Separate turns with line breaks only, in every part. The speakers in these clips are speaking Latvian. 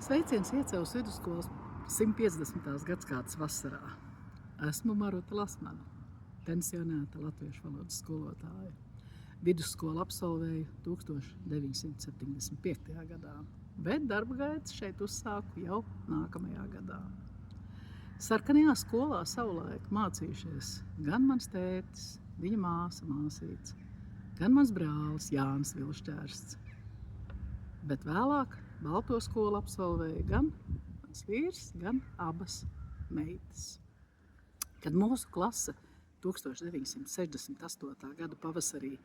Sveiciens Iecavas vidusskolas 150. gadskārtas vasarā. Esmu Maruta Lasmana, pensionēta latviešu valodas skolotāja. Vidusskolu absolvēju 1975. gadā, bet darba gaitas šeit uzsāku jau nākamajā gadā. Sarkanajā skolā savulaik mācījušies gan mans tētis, viņa māsa, māsītes, gan mans brālis Jānis Vilšķērsts. Bet vēlāk balto skolu absolvēja gan mans vīrs, gan abas meitas. Kad mūsu klase 1968. gada pavasarī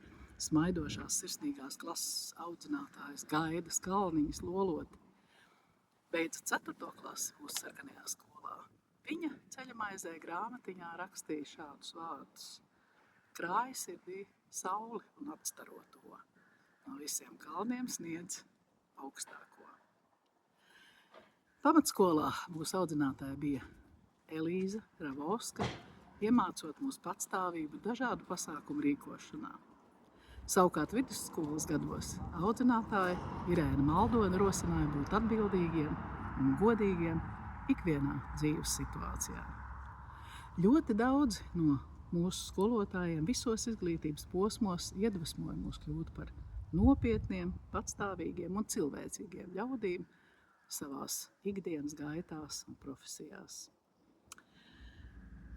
smaidošās sirsnīgās klases audzinātājas Gaidas Kalniņas Loloti beidza 4. klasi mūsu sarkanajā skolā, viņa ceļamaizē grāmatiņā rakstīja šādus vārdus: krāja sirdī sauli un atstaro to, no visiem kalniem sniedz augstāko. Pamatskolā mūsu audzinātāja bija Elīza Ravovska, iemācot mūsu patstāvību dažādu pasākumu rīkošanā. Savukārt vidusskolas gados audzinātāja Irēna Maldone rosināja būt atbildīgiem un godīgiem ikvienā dzīves situācijā. Ļoti daudz no mūsu skolotājiem visos izglītības posmos iedvesmoja mūs kļūt par nopietniem, patstāvīgiem un cilvēcīgiem ļaudīm savās ikdienas gaitās un profesijās.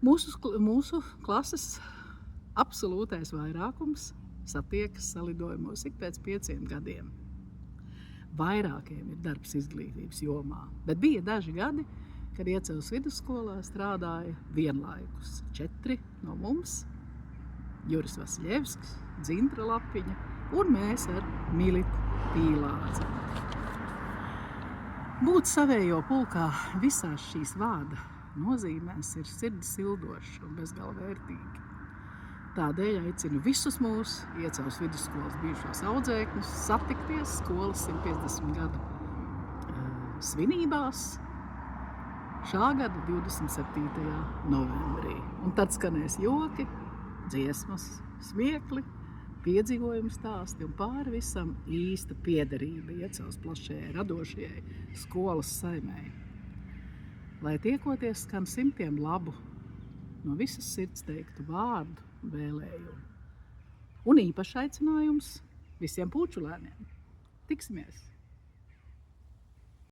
Mūsu klases absolūtais vairākums satiekas salidojumos ik pēc 5 gadiem. Vairākiem ir darbs izglītības jomā, bet bija daži gadi, kad Iecavas vidusskolā strādāja vienlaikus 4 no mums – Juris Vasiļevskis, Dzintra Lapiņa un mēs ar Militu Pīlādzi. Būt savējo pulkā visās šīs vārda nozīmēs ir sirdi sildoši un bezgala vērtīgi. Tādēļ aicinu visus mūsu Iecavas vidusskolas bijušos audzēkņus satikties skolas 150 gadu svinībās šā gada 27. novembrī. Un tad skanēs joki, dziesmas, smiekli, piedzīvojumu stāsti un pāri visam īsta piederība Iecavas plašajai radošajai skolas saimei. Lai tiekoties skan simtiem labu, no visas sirds teiktu vārdu vēlējumu. Un īpaši aicinājums visiem pūčulēniem. Tiksimies!